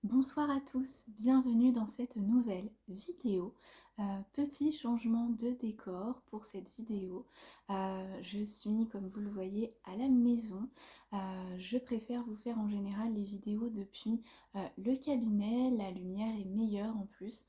Bonsoir à tous, bienvenue dans cette nouvelle vidéo. Petit changement de décor pour cette vidéo. Je suis, comme vous le voyez, à la maison. Je préfère vous faire en général les vidéos depuis le cabinet. La lumière est meilleure en plus.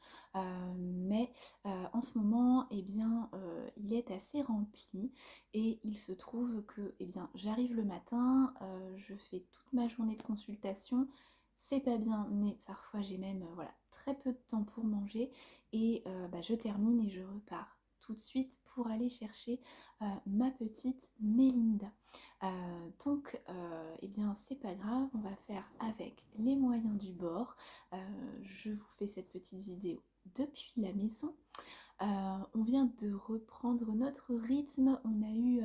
Mais en ce moment, eh bien, il est assez rempli. Et il se trouve que j'arrive le matin, je fais toute ma journée de consultation. C'est pas bien, mais parfois j'ai même voilà, très peu de temps pour manger et je termine et je repars tout de suite pour aller chercher ma petite Mélinda. C'est pas grave, on va faire avec les moyens du bord. Je vous fais cette petite vidéo depuis la maison. On vient de reprendre notre rythme, on a eu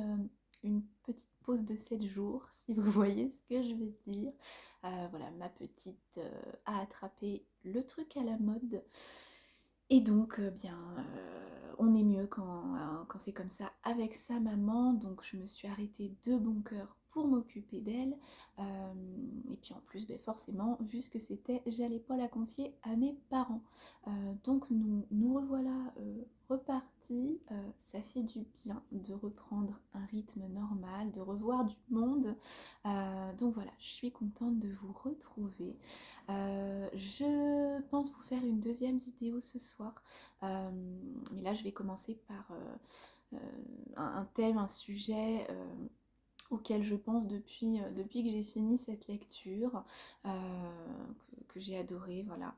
une petite pause de 7 jours, si vous voyez ce que je veux dire. Voilà, ma petite a attrapé le truc à la mode. Et donc, on est mieux quand c'est comme ça avec sa maman. Donc, je me suis arrêtée de bon cœur pour m'occuper d'elle. Et puis en plus, forcément, vu ce que c'était, j'allais pas la confier à mes parents. Donc, nous revoilà repartis. Ça fait du bien de reprendre un rythme normal, de revoir du monde. Donc voilà, je suis contente de vous retrouver. Je pense vous faire une deuxième vidéo ce soir, mais là je vais commencer par un thème, un sujet auquel je pense depuis que j'ai fini cette lecture, que j'ai adoré, voilà.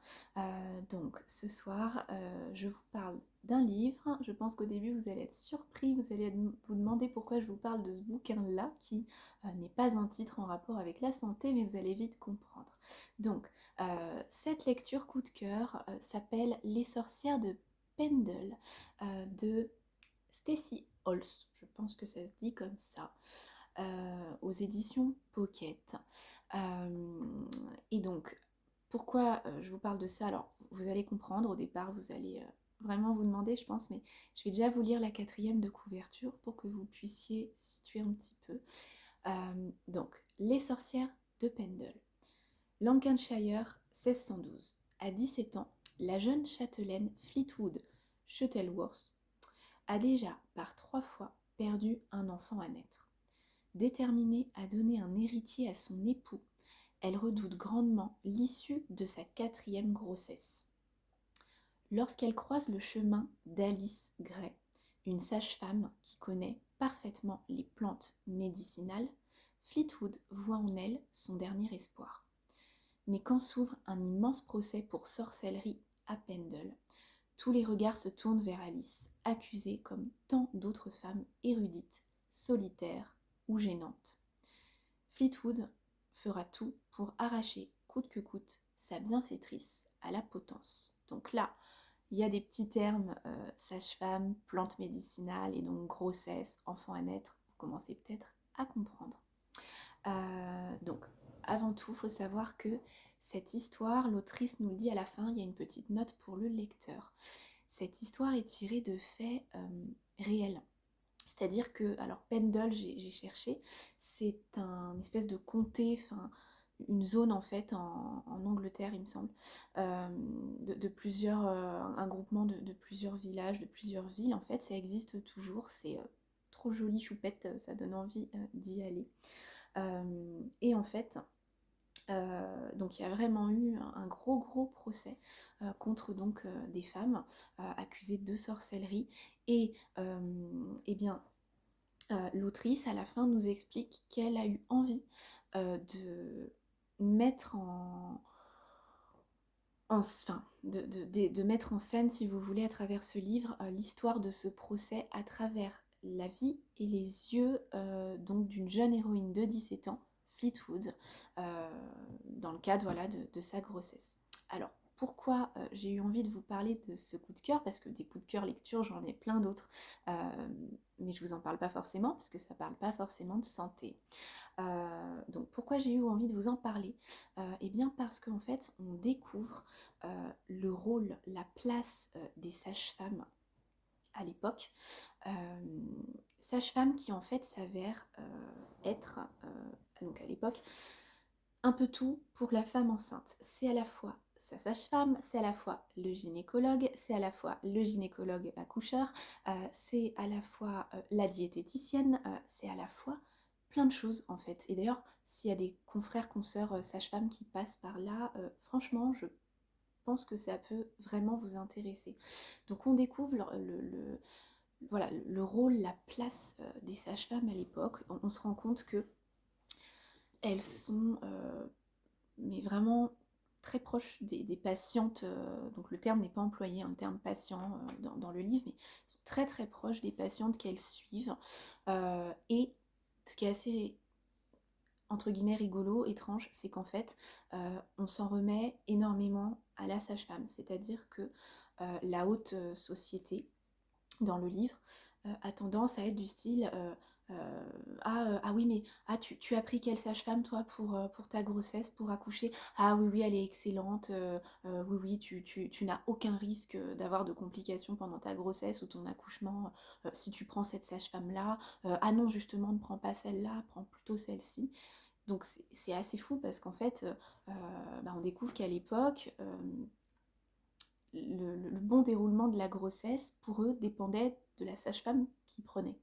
Donc ce soir, je vous parle d'un livre. Je pense qu'au début vous allez être surpris, vous allez vous demander pourquoi je vous parle de ce bouquin-là, qui n'est pas un titre en rapport avec la santé, mais vous allez vite comprendre. Donc, cette lecture coup de cœur s'appelle Les sorcières de Pendle, de Stacy Holz, je pense que ça se dit comme ça, aux éditions Pocket. Et donc, pourquoi je vous parle de ça? Alors, vous allez comprendre, au départ, vous allez vraiment vous demander, je pense, mais je vais déjà vous lire la quatrième de couverture pour que vous puissiez situer un petit peu. Donc, Les sorcières de Pendle. Lancashire, 1612. À 17 ans, la jeune châtelaine Fleetwood Shuttleworth a déjà par 3 fois perdu un enfant à naître. Déterminée à donner un héritier à son époux, elle redoute grandement l'issue de sa quatrième grossesse. Lorsqu'elle croise le chemin d'Alice Gray, une sage-femme qui connaît parfaitement les plantes médicinales, Fleetwood voit en elle son dernier espoir. Mais quand s'ouvre un immense procès pour sorcellerie à Pendle, tous les regards se tournent vers Alice, accusée comme tant d'autres femmes érudites, solitaires ou gênantes. Fleetwood fera tout pour arracher, coûte que coûte, sa bienfaitrice à la potence. Donc là, il y a des petits termes, sage-femme, plante médicinale et donc grossesse, enfant à naître. Vous commencez peut-être à comprendre. Donc, avant tout, il faut savoir que cette histoire, l'autrice nous le dit à la fin, il y a une petite note pour le lecteur. Cette histoire est tirée de faits réels. C'est-à-dire que, alors Pendle, j'ai cherché, c'est un espèce de comté, enfin une zone en fait en Angleterre, il me semble, de plusieurs, un groupement de plusieurs villages, de plusieurs villes en fait, ça existe toujours, c'est trop joli, choupette, ça donne envie d'y aller. Et en fait, donc il y a vraiment eu un gros procès contre donc des femmes accusées de sorcellerie et l'autrice à la fin nous explique qu'elle a eu envie de mettre de mettre en scène, si vous voulez, à travers ce livre, l'histoire de ce procès à travers la vie et les yeux donc d'une jeune héroïne de 17 ans, Fleetwood, dans le cadre voilà, de sa grossesse. Alors, pourquoi j'ai eu envie de vous parler de ce coup de cœur? Parce que des coups de cœur lecture, j'en ai plein d'autres, mais je vous en parle pas forcément, parce que ça parle pas forcément de santé. Donc pourquoi j'ai eu envie de vous en parler? Eh bien parce qu'en fait on découvre le rôle, la place des sages-femmes à l'époque. Sages-femmes qui en fait s'avèrent être, donc à l'époque, un peu tout pour la femme enceinte. C'est à la fois sa sage-femme, c'est à la fois le gynécologue, c'est à la fois le gynécologue accoucheur, c'est à la fois la diététicienne, c'est à la fois plein de choses en fait. Et d'ailleurs, s'il y a des confrères, consoeurs sages-femmes qui passent par là, franchement, je pense que ça peut vraiment vous intéresser. Donc on découvre voilà, le rôle, la place des sages-femmes à l'époque. On se rend compte que elles sont mais vraiment très proches des patientes, donc le terme n'est pas employé, un terme patient dans le livre, mais sont très très proches des patientes qu'elles suivent. Et ce qui est assez, entre guillemets, rigolo, étrange, c'est qu'en fait, on s'en remet énormément à la sage-femme, c'est-à-dire que la haute société, dans le livre, a tendance à être du style ah oui, mais tu as pris quelle sage-femme toi pour ta grossesse, pour accoucher? Ah oui, oui, elle est excellente, oui, oui, tu n'as aucun risque d'avoir de complications pendant ta grossesse ou ton accouchement si tu prends cette sage-femme-là. Ah non, justement, ne prends pas celle-là, prends plutôt celle-ci. Donc c'est assez fou parce qu'en fait, on découvre qu'à l'époque, le bon déroulement de la grossesse, pour eux, dépendait de la sage-femme qu'ils prenaient.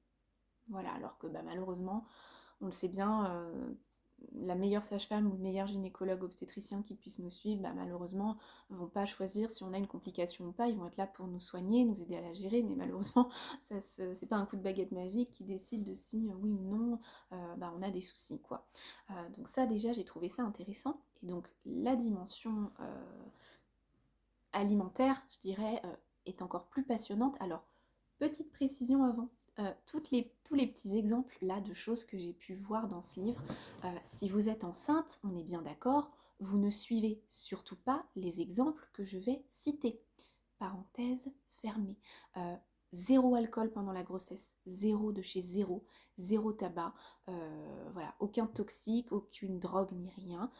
Voilà, alors que malheureusement, on le sait bien, la meilleure sage-femme ou le meilleur gynécologue obstétricien qui puisse nous suivre, malheureusement, ne vont pas choisir si on a une complication ou pas, ils vont être là pour nous soigner, nous aider à la gérer, mais malheureusement, c'est pas un coup de baguette magique qui décide de si oui ou non on a des soucis, quoi. Donc ça, déjà, j'ai trouvé ça intéressant. Et donc, la dimension alimentaire, je dirais, est encore plus passionnante. Alors, petite précision avant, tous les petits exemples là de choses que j'ai pu voir dans ce livre, si vous êtes enceinte, on est bien d'accord, vous ne suivez surtout pas les exemples que je vais citer. Parenthèse fermée. Zéro alcool pendant la grossesse, zéro de chez zéro, zéro tabac, voilà, aucun toxique, aucune drogue ni rien.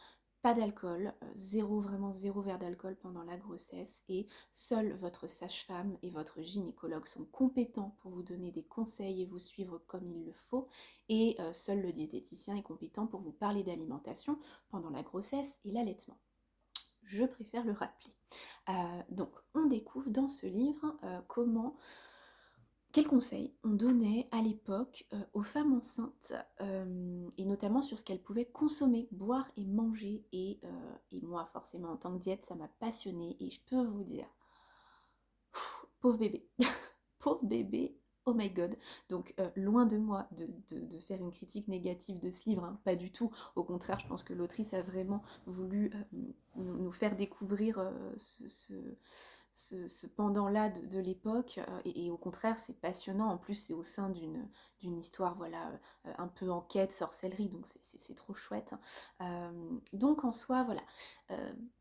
Pas d'alcool, zéro, vraiment zéro verre d'alcool pendant la grossesse, et seule votre sage-femme et votre gynécologue sont compétents pour vous donner des conseils et vous suivre comme il le faut, et seul le diététicien est compétent pour vous parler d'alimentation pendant la grossesse et l'allaitement. Je préfère le rappeler. Donc on découvre dans ce livre quels conseils on donnait à l'époque aux femmes enceintes, et notamment sur ce qu'elles pouvaient consommer, boire et manger. Et moi, forcément, en tant que diète, ça m'a passionnée. Et je peux vous dire, pauvre bébé, pauvre bébé, oh my god. Donc, loin de moi de faire une critique négative de ce livre, hein, pas du tout. Au contraire, je pense que l'autrice a vraiment voulu nous faire découvrir ce pendant-là de l'époque, et au contraire c'est passionnant. En plus c'est au sein d'une histoire, voilà, un peu enquête, sorcellerie, donc c'est trop chouette. Donc en soi, voilà,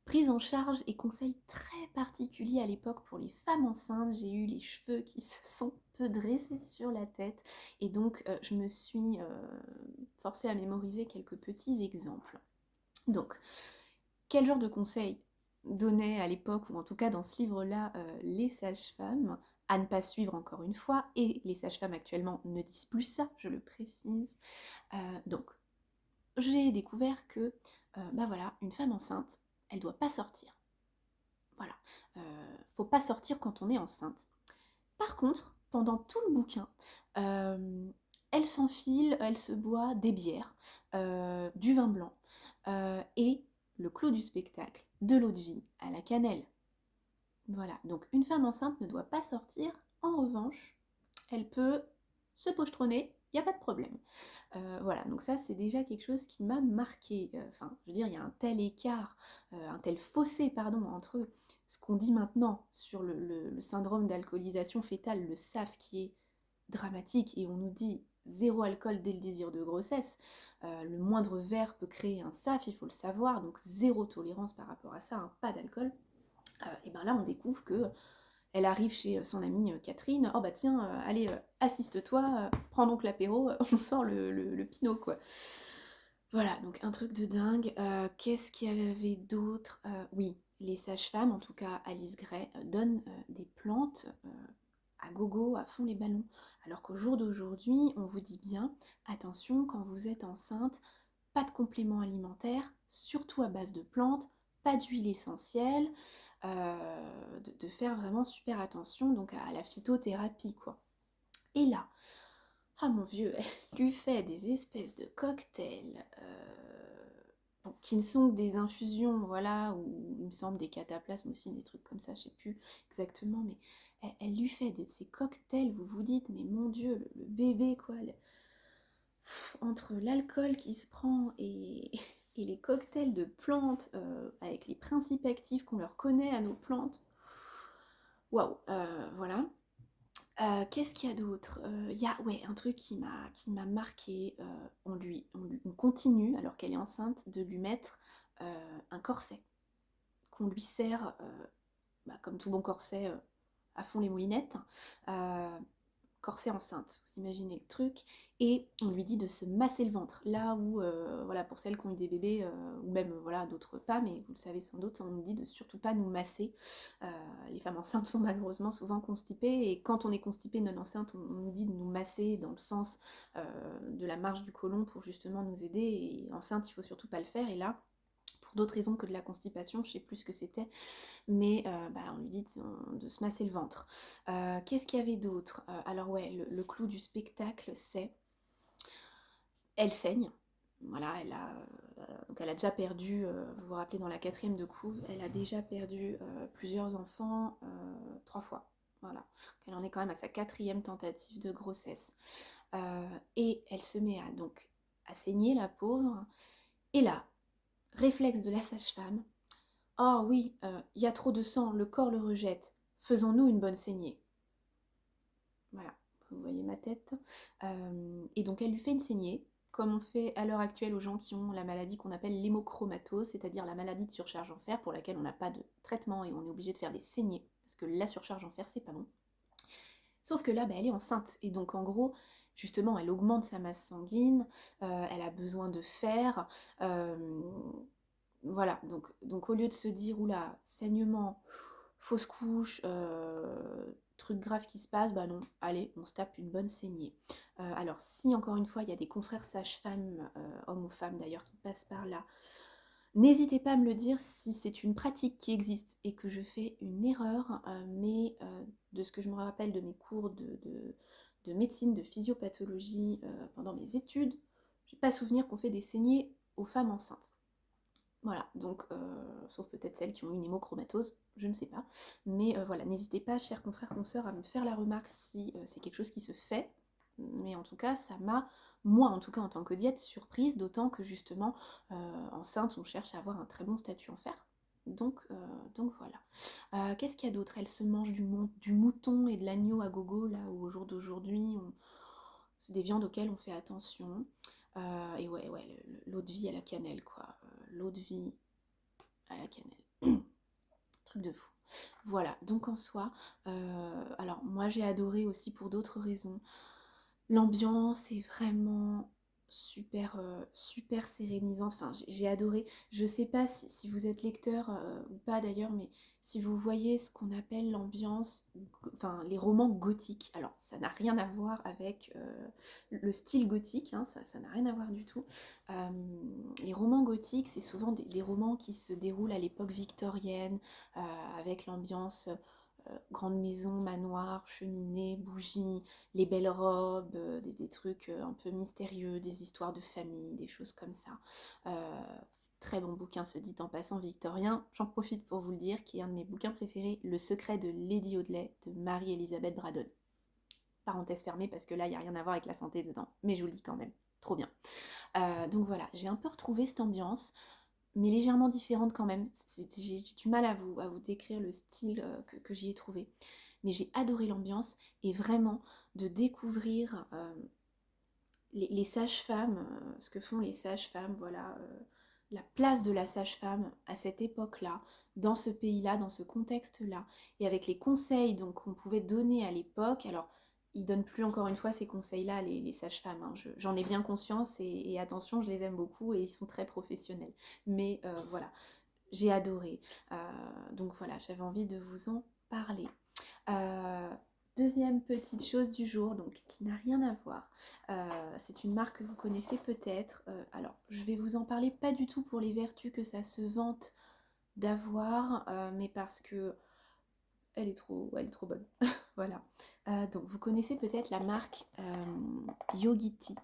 prise en charge et conseils très particuliers à l'époque pour les femmes enceintes. J'ai eu les cheveux qui se sont peu dressés sur la tête, et donc je me suis forcée à mémoriser quelques petits exemples. Donc, quel genre de conseils donnaient à l'époque, ou en tout cas dans ce livre-là, les sages-femmes, à ne pas suivre encore une fois, et les sages-femmes actuellement ne disent plus ça, je le précise. Donc, j'ai découvert que, voilà, une femme enceinte, elle ne doit pas sortir. Voilà, faut pas sortir quand on est enceinte. Par contre, pendant tout le bouquin, elle s'enfile, elle se boit des bières, du vin blanc, et le clou du spectacle, de l'eau de vie à la cannelle. Voilà, donc une femme enceinte ne doit pas sortir. En revanche, elle peut se pochetronner, il n'y a pas de problème. Voilà, donc ça c'est déjà quelque chose qui m'a marqué. Enfin, je veux dire, il y a un tel écart, un tel fossé, pardon, entre ce qu'on dit maintenant sur le syndrome d'alcoolisation fétale, le SAF, qui est dramatique, et on nous dit zéro alcool dès le désir de grossesse. Le moindre verre peut créer un SAF, il faut le savoir, donc zéro tolérance par rapport à ça, hein, pas d'alcool. Et bien là on découvre que elle arrive chez son amie Catherine, oh bah tiens, allez, assiste-toi, prends donc l'apéro, on sort le pinot, quoi. Voilà, donc un truc de dingue. Qu'est-ce qu'il y avait d'autre? Oui, les sages-femmes, en tout cas Alice Gray, donnent des plantes à gogo, à fond les ballons. Alors qu'au jour d'aujourd'hui, on vous dit bien, attention, quand vous êtes enceinte, pas de compléments alimentaires, surtout à base de plantes, pas d'huile essentielle, de faire vraiment super attention donc à la phytothérapie quoi. Et là, ah mon vieux, elle lui fait des espèces de cocktails bon, qui ne sont que des infusions, voilà, ou il me semble des cataplasmes aussi, des trucs comme ça, je sais plus exactement, mais elle lui fait ces cocktails, vous vous dites, mais mon Dieu, le bébé, quoi, entre l'alcool qui se prend et les cocktails de plantes avec les principes actifs qu'on leur connaît à nos plantes, waouh, voilà. Qu'est-ce qu'il y a d'autre? Il y a ouais, un truc qui m'a marqué. On continue, alors qu'elle est enceinte, de lui mettre un corset qu'on lui sert, comme tout bon corset, à fond les moulinettes. Euh, Corset enceinte, vous imaginez le truc, et on lui dit de se masser le ventre, là où, voilà, pour celles qui ont eu des bébés, ou même, voilà, d'autres pas, mais vous le savez sans doute, on nous dit de surtout pas nous masser. Les femmes enceintes sont malheureusement souvent constipées, et quand on est constipée non enceinte, on nous dit de nous masser dans le sens de la marge du côlon pour justement nous aider, et enceinte, il faut surtout pas le faire, et là, pour d'autres raisons que de la constipation, je sais plus ce que c'était, mais on lui dit de se masser le ventre. Qu'est-ce qu'il y avait d'autre? Alors ouais, le clou du spectacle, c'est elle saigne. Voilà, donc elle a déjà perdu, vous vous rappelez dans la 4e de couve, elle a déjà perdu plusieurs enfants 3 fois. Voilà, elle en est quand même à sa 4e tentative de grossesse. Et elle se met à saigner, la pauvre. Et là, réflexe de la sage-femme, ah oui, y a trop de sang, le corps le rejette. Faisons-nous une bonne saignée. Voilà, vous voyez ma tête. Et donc elle lui fait une saignée, comme on fait à l'heure actuelle aux gens qui ont la maladie qu'on appelle l'hémochromatose, c'est-à-dire la maladie de surcharge en fer, pour laquelle on n'a pas de traitement et on est obligé de faire des saignées, parce que la surcharge en fer, c'est pas bon. Sauf que là, elle est enceinte, et donc en gros, justement, elle augmente sa masse sanguine, elle a besoin de fer. Voilà, donc au lieu de se dire, oula, saignement, fausse couche, truc grave qui se passe, bah non, allez, on se tape une bonne saignée. Alors si encore une fois, il y a des confrères sages-femmes, hommes ou femmes d'ailleurs, qui passent par là, n'hésitez pas à me le dire si c'est une pratique qui existe et que je fais une erreur, mais de ce que je me rappelle de mes cours de médecine, de physiopathologie pendant mes études, j'ai pas souvenir qu'on fait des saignées aux femmes enceintes. Voilà, donc, sauf peut-être celles qui ont une hémochromatose, je ne sais pas. Mais voilà, n'hésitez pas, chers confrères, consoeurs, à me faire la remarque si c'est quelque chose qui se fait. Mais en tout cas, ça m'a, moi en tout cas en tant que diète, surprise, d'autant que justement, enceinte, on cherche à avoir un très bon statut en fer. Donc voilà. Qu'est-ce qu'il y a d'autre? Elle se mange du mouton et de l'agneau à gogo, là, où au jour d'aujourd'hui, c'est des viandes auxquelles on fait attention. Et ouais, l'eau de vie à la cannelle, quoi. L'eau de vie à la cannelle. Truc de fou. Voilà, donc en soi, alors moi j'ai adoré aussi pour d'autres raisons. L'ambiance est vraiment super, super sérénisante. Enfin, j'ai adoré. Je sais pas si vous êtes lecteur ou pas d'ailleurs, mais si vous voyez ce qu'on appelle l'ambiance, enfin les romans gothiques. Alors, ça n'a rien à voir avec le style gothique, hein, ça n'a rien à voir du tout. Les romans gothiques, c'est souvent des romans qui se déroulent à l'époque victorienne, avec l'ambiance grande maison, manoir, cheminée, bougies, les belles robes, des trucs un peu mystérieux, des histoires de famille, des choses comme ça. Très bon bouquin, se dit en passant, victorien. J'en profite pour vous le dire, qui est un de mes bouquins préférés, Le secret de Lady Audley de Marie-Elisabeth Braddon. Parenthèse fermée parce que là, il n'y a rien à voir avec la santé dedans, mais je vous le dis quand même, trop bien. Donc voilà, j'ai un peu retrouvé cette ambiance, mais légèrement différente quand même. J'ai du mal à vous décrire le style que j'y ai trouvé. Mais j'ai adoré l'ambiance et vraiment de découvrir les sages-femmes, ce que font les sages-femmes, voilà, la place de la sage-femme à cette époque-là, dans ce pays-là, dans ce contexte-là, et avec les conseils donc qu'on pouvait donner à l'époque. Alors, ils donnent plus encore une fois ces conseils-là, les sages-femmes, hein. J'en ai bien conscience et attention, je les aime beaucoup et ils sont très professionnels. Mais voilà, j'ai adoré. Donc voilà, j'avais envie de vous en parler. Deuxième petite chose du jour, donc qui n'a rien à voir, c'est une marque que vous connaissez peut-être. Alors, je vais vous en parler pas du tout pour les vertus que ça se vante d'avoir, mais parce que elle est trop bonne. Voilà. Donc, vous connaissez peut-être la marque Yogiti,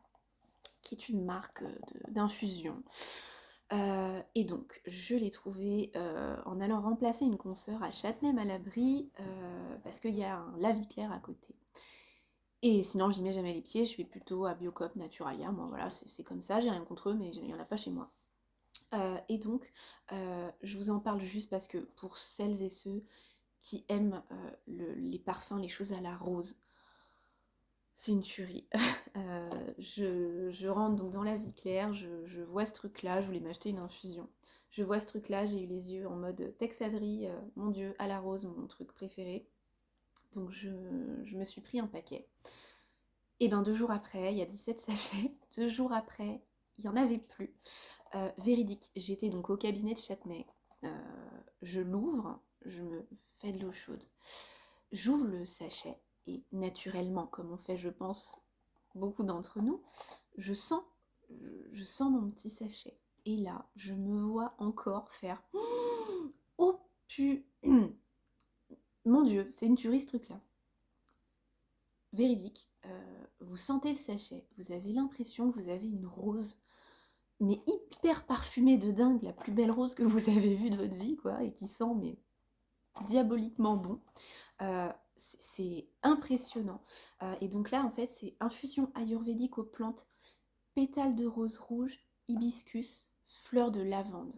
qui est une marque d'infusion. Et donc, je l'ai trouvée en allant remplacer une consoeur à Châtenay-Malabry parce qu'il y a un Laviclair à côté. Et sinon, je n'y mets jamais les pieds, je vais plutôt à Biocop, Naturalia. Moi, voilà, c'est comme ça, j'ai rien contre eux, mais il n'y en a pas chez moi. Et donc, je vous en parle juste parce que pour celles et ceux qui aiment les parfums, les choses à la rose, c'est une tuerie. Je rentre donc dans la vie claire, je vois ce truc-là, je voulais m'acheter une infusion. Je vois ce truc-là, j'ai eu les yeux en mode Tex Avery, mon dieu, à la rose, mon truc préféré. Donc je me suis pris un paquet. Et ben 2 jours après, il y a 17 sachets. 2 jours après, il n'y en avait plus. Véridique, j'étais donc au cabinet de Châtenay. Je l'ouvre, je me fais de l'eau chaude. J'ouvre le sachet et naturellement, comme on fait, je pense, beaucoup d'entre nous, je sens, je sens mon petit sachet. Et là, je me vois encore faire oh pu... Mon Dieu, c'est une tuerie ce truc-là. Véridique, vous sentez le sachet, vous avez l'impression que vous avez une rose, mais hyper parfumée de dingue, la plus belle rose que vous avez vue de votre vie, quoi, et qui sent mais diaboliquement bon. C'est impressionnant. Et donc là, en fait, c'est infusion ayurvédique aux plantes, pétales de rose rouge, hibiscus, fleurs de lavande.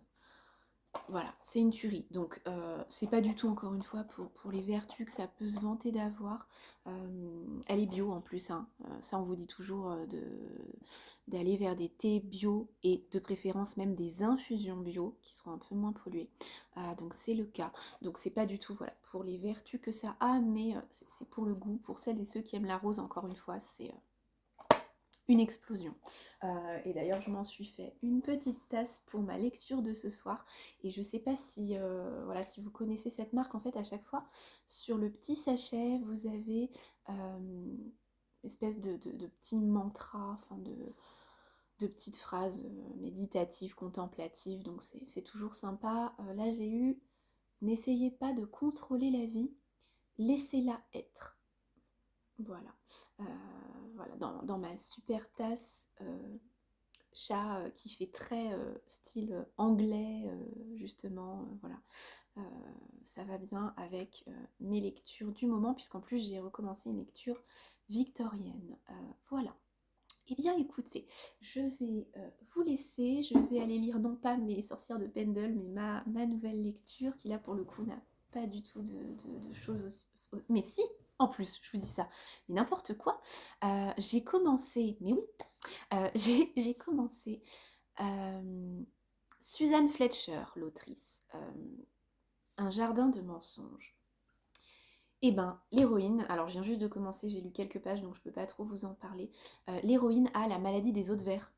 Voilà, c'est une tuerie. Donc, c'est pas du tout, encore une fois, pour les vertus que ça peut se vanter d'avoir. Elle est bio en plus, hein. Ça, on vous dit toujours d'aller vers des thés bio et de préférence même des infusions bio qui seront un peu moins polluées. Donc, c'est le cas. Donc, c'est pas du tout, voilà, pour les vertus que ça a, mais c'est pour le goût. Pour celles et ceux qui aiment la rose, encore une fois, c'est une explosion. Et d'ailleurs, je m'en suis fait une petite tasse pour ma lecture de ce soir. Et je sais pas si, voilà, si vous connaissez cette marque, en fait, à chaque fois, sur le petit sachet, vous avez une espèce de petit mantra, enfin de petites phrases méditatives, contemplatives. Donc c'est toujours sympa. Là, j'ai eu n'essayez pas de contrôler la vie, laissez-la être. Voilà. Euh, voilà. Dans ma super tasse chat qui fait très style anglais, justement. Voilà. Euh, ça va bien avec mes lectures du moment, puisqu'en plus j'ai recommencé une lecture victorienne. Voilà. Eh bien écoutez, je vais vous laisser, je vais aller lire non pas mes sorcières de Pendle, mais ma nouvelle lecture qui là pour le coup n'a pas du tout de choses aussi... Mais si, en plus, je vous dis ça, mais n'importe quoi. J'ai commencé, mais oui, j'ai commencé Suzanne Fletcher, l'autrice, Un jardin de mensonges. Et ben, l'héroïne, alors je viens juste de commencer, j'ai lu quelques pages donc je peux pas trop vous en parler. L'héroïne a la maladie des os de verre,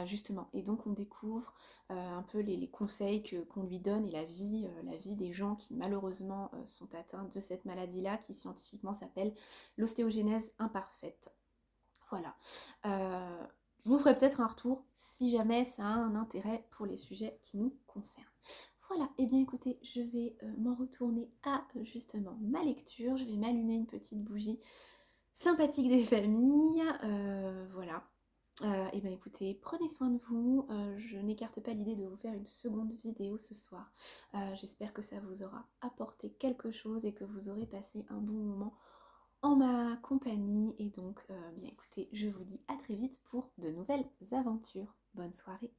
justement, et donc on découvre un peu les conseils qu'on lui donne et la vie des gens qui malheureusement sont atteints de cette maladie-là, qui scientifiquement s'appelle l'ostéogenèse imparfaite. Voilà. Je vous ferai peut-être un retour si jamais ça a un intérêt pour les sujets qui nous concernent. Voilà, et bien écoutez, je vais m'en retourner à justement ma lecture. Je vais m'allumer une petite bougie sympathique des familles. Voilà. Et bien écoutez, prenez soin de vous. Je n'écarte pas l'idée de vous faire une seconde vidéo ce soir. J'espère que ça vous aura apporté quelque chose et que vous aurez passé un bon moment en ma compagnie. Et donc, bien écoutez, je vous dis à très vite pour de nouvelles aventures. Bonne soirée.